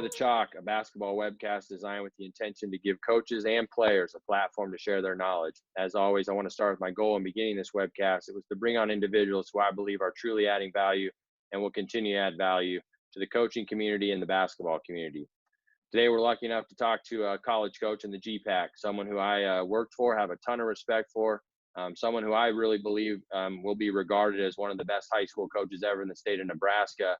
the Chalk, a basketball webcast designed with the intention to give coaches and players a platform to share their knowledge. As always, I want to start with my goal in beginning this webcast. It was to bring on individuals who I believe are truly adding value and will continue to add value to the coaching community and the basketball community. Today, we're lucky enough to talk to a college coach in the GPAC, someone who I worked for, have a ton of respect for, someone who I really believe will be regarded as one of the best high school coaches ever in the state of Nebraska.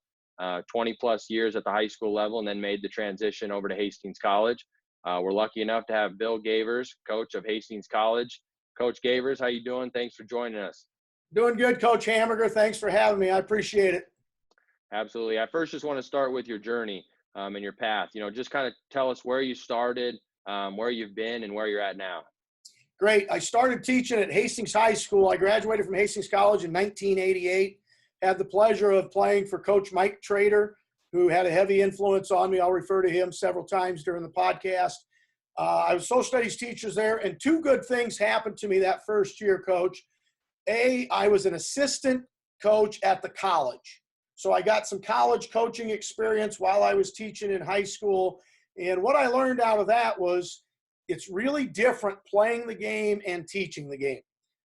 20 plus years at the high school level, and then made the transition over to Hastings College. We're lucky enough to have Bill Gavers, coach of Hastings College. Coach Gavers, how you doing? Thanks for joining us. Doing good, Coach Hamburger. Thanks for having me. I appreciate it. Absolutely. I first just want to start with your journey and your path. Just kind of tell us where you started, where you've been, and where you're at now. Great. I started teaching at Hastings High School. I graduated from Hastings College in 1988. Had the pleasure of playing for Coach Mike Trader, who had a heavy influence on me. I'll refer to him several times during the podcast. I was social studies teacher there, and two good things happened to me that first year, Coach. I was an assistant coach at the college. So I got some college coaching experience while I was teaching in high school. And what I learned out of that was it's really different playing the game and teaching the game.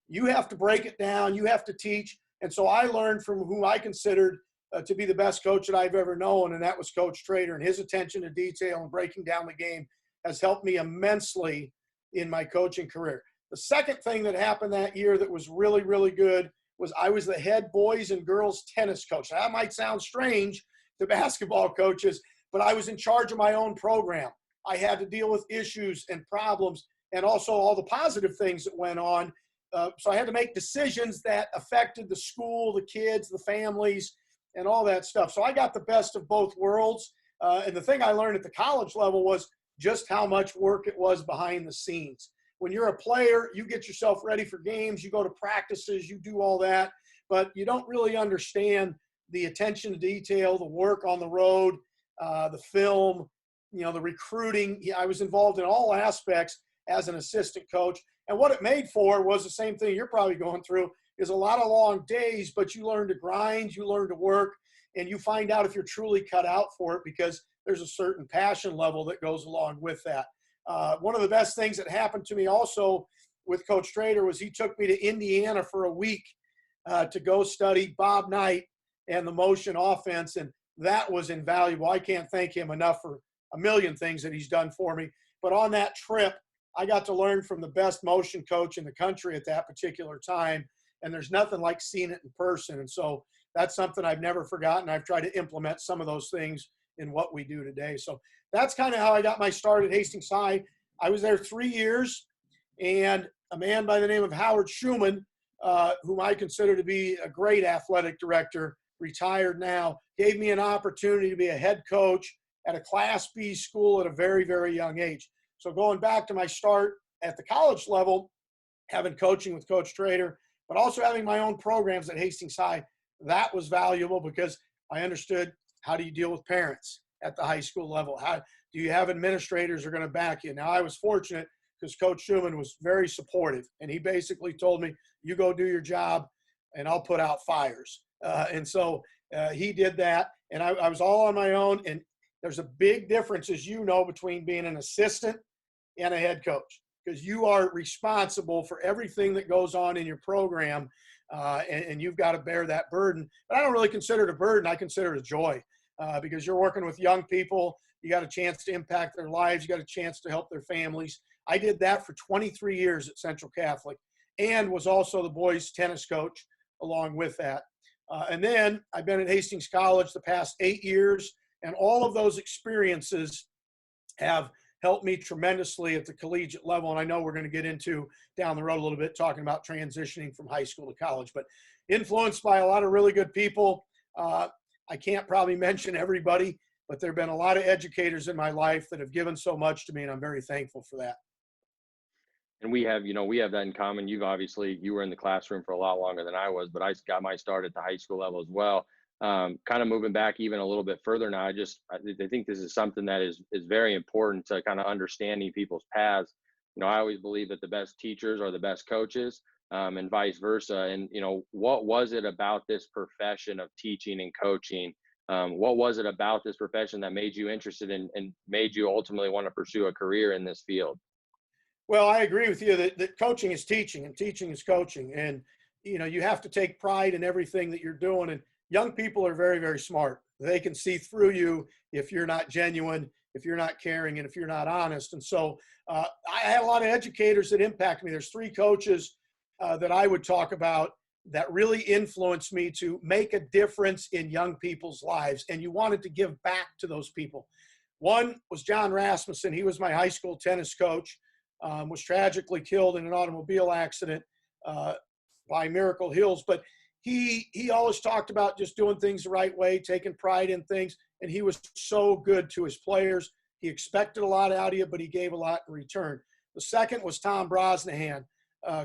You have to break it down. You have to teach. And so I learned from who I considered to be the best coach that I've ever known, and that was Coach Trader. And his attention to detail and breaking down the game has helped me immensely in my coaching career. The second thing that happened that year that was really, really good was I was the head boys and girls tennis coach. Now, that might sound strange to basketball coaches, but I was in charge of my own program. I had to deal with issues and problems and also all the positive things that went on. So I had to make decisions that affected the school, the kids, the families, and all that stuff. So I got the best of both worlds. And the thing I learned at the college level was just how much work it was behind the scenes. When you're a player, you get yourself ready for games, you go to practices, you do all that, but you don't really understand the attention to detail, the work on the road, the film, the recruiting. I was involved in all aspects as an assistant coach. And what it made for was the same thing you're probably going through, is a lot of long days, but you learn to grind, you learn to work, and you find out if you're truly cut out for it because there's a certain passion level that goes along with that. One of the best things that happened to me also with Coach Trader was he took me to Indiana for a week to go study Bob Knight and the motion offense, and that was invaluable. I can't thank him enough for a million things that he's done for me. But on that trip, I got to learn from the best motion coach in the country at that particular time, and there's nothing like seeing it in person. And so that's something I've never forgotten. I've tried to implement some of those things in what we do today. So that's kind of how I got my start at Hastings High. I was there 3 years, and a man by the name of Howard Schumann, whom I consider to be a great athletic director, retired now, gave me an opportunity to be a head coach at a Class B school at a very, very young age. So going back to my start at the college level, having coaching with Coach Trader, but also having my own programs at Hastings High, that was valuable because I understood how do you deal with parents at the high school level? How do you have administrators who are going to back you? Now, I was fortunate because Coach Schumann was very supportive, and he basically told me, you go do your job, and I'll put out fires. And so he did that, and I was all on my own. And there's a big difference, as you know, between being an assistant and a head coach, because you are responsible for everything that goes on in your program, and you've got to bear that burden. But I don't really consider it a burden. I consider it a joy because you're working with young people. You got a chance to impact their lives. You got a chance to help their families. I did that for 23 years at Central Catholic and was also the boys tennis coach along with that. And then I've been at Hastings College the past 8 years, and all of those experiences have helped me tremendously at the collegiate level. And I know we're going to get into down the road a little bit talking about transitioning from high school to college, but influenced by a lot of really good people. I can't probably mention everybody, but there have been a lot of educators in my life that have given so much to me, and I'm very thankful for that. And we have that in common. You were in the classroom for a lot longer than I was, but I got my start at the high school level as well. Kind of moving back even a little bit further now, I think this is something that is very important to kind of understanding people's paths. I always believe that the best teachers are the best coaches, and vice versa. And, what was it about this profession of teaching and coaching What was it about this profession that made you interested in and made you ultimately want to pursue a career in this field? Well, I agree with you that coaching is teaching and teaching is coaching. And, you have to take pride in everything that you're doing. And young people are very, very smart. They can see through you if you're not genuine, if you're not caring, and if you're not honest. And so I had a lot of educators that impact me. There's three coaches that I would talk about that really influenced me to make a difference in young people's lives. And you wanted to give back to those people. One was John Rasmussen. He was my high school tennis coach. Was tragically killed in an automobile accident by Miracle Hills. But he always talked about just doing things the right way, taking pride in things. And he was so good to his players. He expected a lot out of you, but he gave a lot in return. The second was Tom Brosnahan,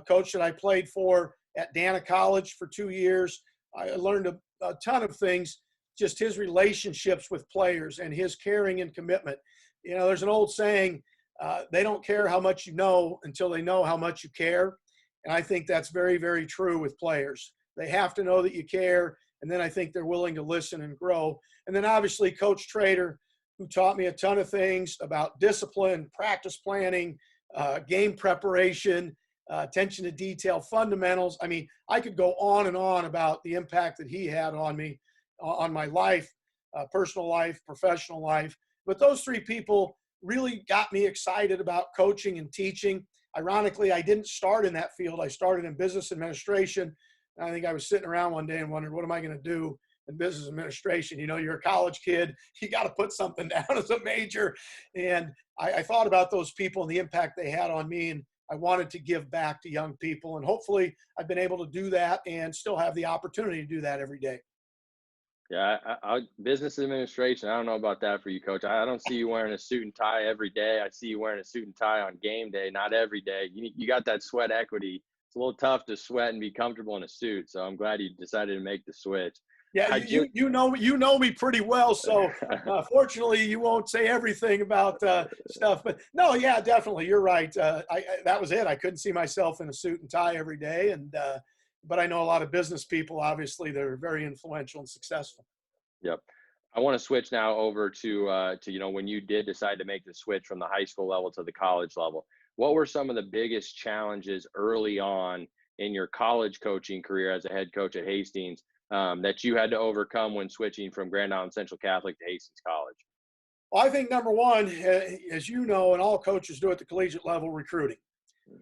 coach that I played for at Dana College for 2 years. I learned a ton of things, just his relationships with players and his caring and commitment. There's an old saying, they don't care how much you know until they know how much you care. And I think that's very, very true with players. They have to know that you care, and then I think they're willing to listen and grow. And then obviously Coach Trader, who taught me a ton of things about discipline, practice planning, game preparation, attention to detail, fundamentals. I mean, I could go on and on about the impact that he had on me, on my life, personal life, professional life. But those three people really got me excited about coaching and teaching. Ironically, I didn't start in that field. I started in business administration. I think I was sitting around one day and wondered, what am I going to do in business administration? You're a college kid. You got to put something down as a major. And I thought about those people and the impact they had on me. And I wanted to give back to young people. And hopefully I've been able to do that and still have the opportunity to do that every day. Yeah, business administration. I don't know about that for you, Coach. I don't see you wearing a suit and tie every day. I see you wearing a suit and tie on game day, not every day. You got that sweat equity. It's a little tough to sweat and be comfortable in a suit. So I'm glad you decided to make the switch. Yeah, you know me pretty well, so fortunately you won't say everything about stuff. But no, yeah, definitely, you're right. That was it. I couldn't see myself in a suit and tie every day, and but I know a lot of business people. Obviously, they're very influential and successful. Yep. I want to switch now over to when you did decide to make the switch from the high school level to the college level. What were some of the biggest challenges early on in your college coaching career as a head coach at Hastings that you had to overcome when switching from Grand Island Central Catholic to Hastings College? Well, I think number one, as you know, and all coaches do at the collegiate level, recruiting.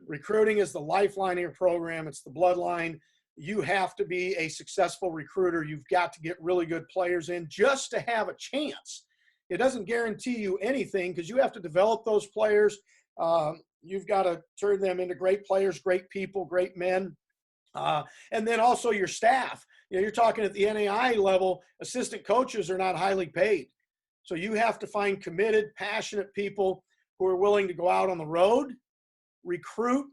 Recruiting is the lifeline of your program. It's the bloodline. You have to be a successful recruiter. You've got to get really good players in just to have a chance. It doesn't guarantee you anything because you have to develop those players. You've got to turn them into great players, great people, great men. And then also your staff. You're talking at the NAI level, assistant coaches are not highly paid. So you have to find committed, passionate people who are willing to go out on the road, recruit,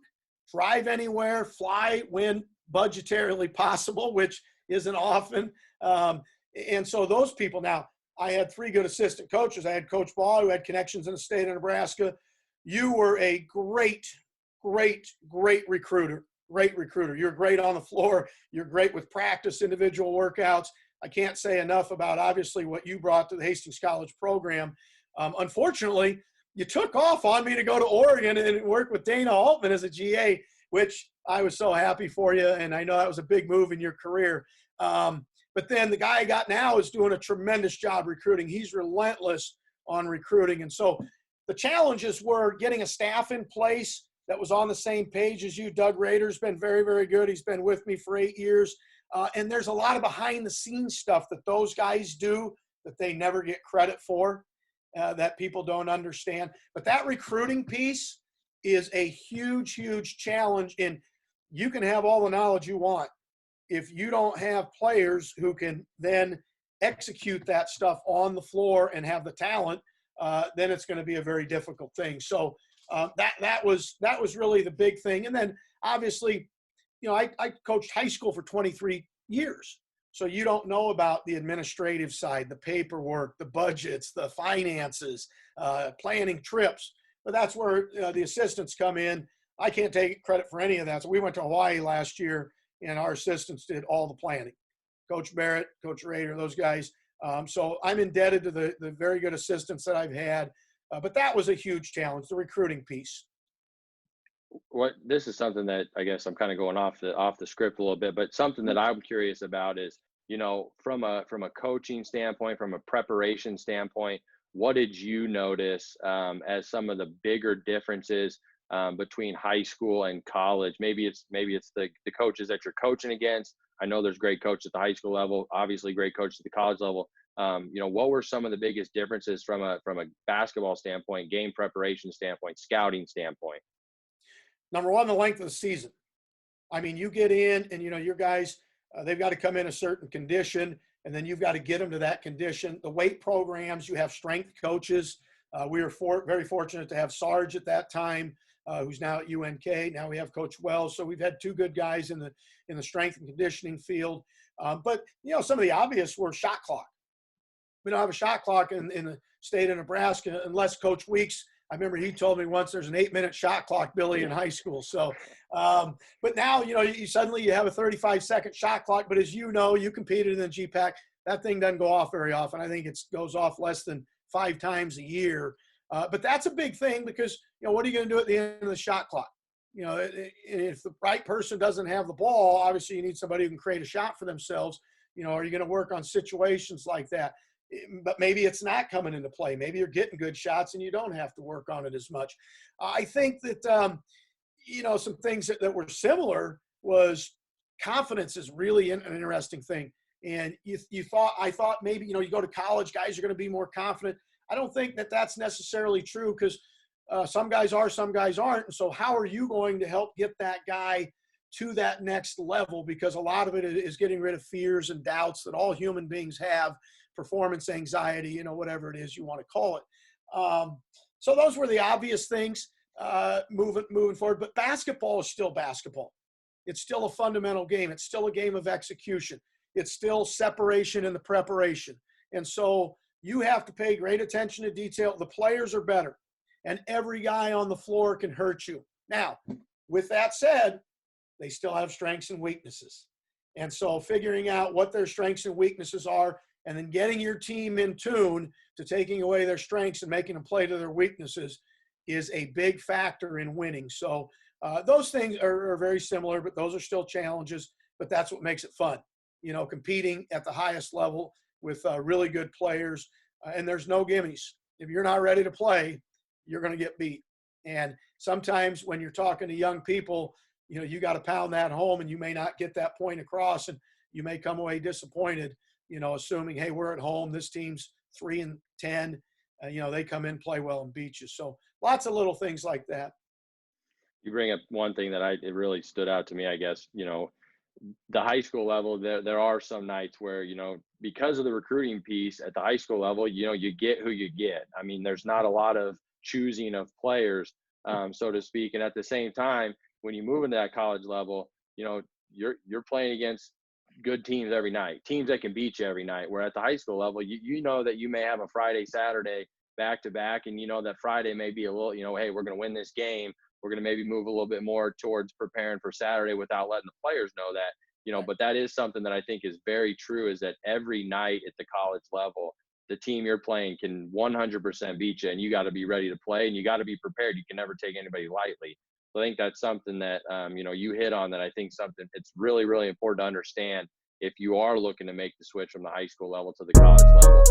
drive anywhere, fly when budgetarily possible, which isn't often. And so those people, now I had three good assistant coaches. I had Coach Ball, who had connections in the state of Nebraska. You were a great recruiter. Great recruiter. You're great on the floor. You're great with practice, individual workouts. I can't say enough about obviously what you brought to the Hastings College program. Unfortunately, you took off on me to go to Oregon and work with Dana Altman as a GA, which I was so happy for you. And I know that was a big move in your career. But then the guy I got now is doing a tremendous job recruiting. He's relentless on recruiting. And so the challenges were getting a staff in place that was on the same page as you. Doug Rader's been very, very good. He's been with me for 8 years. And there's a lot of behind the scenes stuff that those guys do that they never get credit for, that people don't understand. But that recruiting piece is a huge challenge. And you can have all the knowledge you want. If you don't have players who can then execute that stuff on the floor and have the talent, then it's going to be a very difficult thing. So that was really the big thing. And then obviously, I coached high school for 23 years. So you don't know about the administrative side, the paperwork, the budgets, the finances, planning trips. But that's where the assistants come in. I can't take credit for any of that. So we went to Hawaii last year, and our assistants did all the planning. Coach Barrett, Coach Rader, those guys So I'm indebted to the very good assistants that I've had. But that was a huge challenge, the recruiting piece. What this is something that I guess I'm kind of going off the script a little bit, but something that I'm curious about is, from a coaching standpoint, from a preparation standpoint, what did you notice as some of the bigger differences between high school and college? Maybe it's the coaches that you're coaching against. I know there's great coaches at the high school level, obviously great coaches at the college level. What were some of the biggest differences from a basketball standpoint, game preparation standpoint, scouting standpoint? Number one, the length of the season. I mean, you get in and, your guys, they've got to come in a certain condition, and then you've got to get them to that condition. The weight programs, you have strength coaches. We were very fortunate to have Sarge at that time, who's now at UNK. Now we have Coach Wells. So we've had two good guys in the strength and conditioning field. But, some of the obvious were shot clock. We don't have a shot clock in the state of Nebraska unless Coach Weeks. I remember he told me once there's an 8-minute shot clock, Billy, in high school. So, but now, you suddenly you have a 35-second shot clock. But as you know, you competed in the GPAC. That thing doesn't go off very often. I think it goes off less than 5 times a year. But that's a big thing because, what are you going to do at the end of the shot clock? If the right person doesn't have the ball, obviously you need somebody who can create a shot for themselves. Are you going to work on situations like that? But maybe it's not coming into play. Maybe you're getting good shots and you don't have to work on it as much. I think that, some things that were similar was confidence is really an interesting thing. And I thought maybe, you go to college, guys are going to be more confident. I don't think that that's necessarily true because some guys are, some guys aren't. And so how are you going to help get that guy to that next level? Because a lot of it is getting rid of fears and doubts that all human beings have, performance anxiety, whatever it is you want to call it. So those were the obvious things moving forward. But basketball is still basketball. It's still a fundamental game. It's still a game of execution. It's still separation in the preparation. And so you have to pay great attention to detail. The players are better, and every guy on the floor can hurt you. Now, with that said, they still have strengths and weaknesses. And so figuring out what their strengths and weaknesses are, and then getting your team in tune to taking away their strengths and making them play to their weaknesses is a big factor in winning. So those things are very similar, but those are still challenges. But that's what makes it fun, competing at the highest level with really good players. And there's no gimmies. If you're not ready to play, you're going to get beat. And sometimes when you're talking to young people, you got to pound that home, and you may not get that point across, and you may come away disappointed, assuming, hey, we're at home, this team's 3-10, they come in, play well, and beat you. So lots of little things like that. You bring up one thing that it really stood out to me, I guess, the high school level, there are some nights where, because of the recruiting piece at the high school level, you get who you get. I mean, there's not a lot of choosing of players, so to speak. And at the same time, when you move into that college level, you're playing against good teams every night, teams that can beat you every night. Where at the high school level, you know that you may have a Friday, Saturday back to back, and that Friday may be a little, hey, we're going to win this game. We're going to maybe move a little bit more towards preparing for Saturday without letting the players know that, but that is something that I think is very true, is that every night at the college level, the team you're playing can 100% beat you, and you got to be ready to play, and you got to be prepared. You can never take anybody lightly. So I think that's something that, you hit on, that I think it's really, really important to understand if you are looking to make the switch from the high school level to the college level.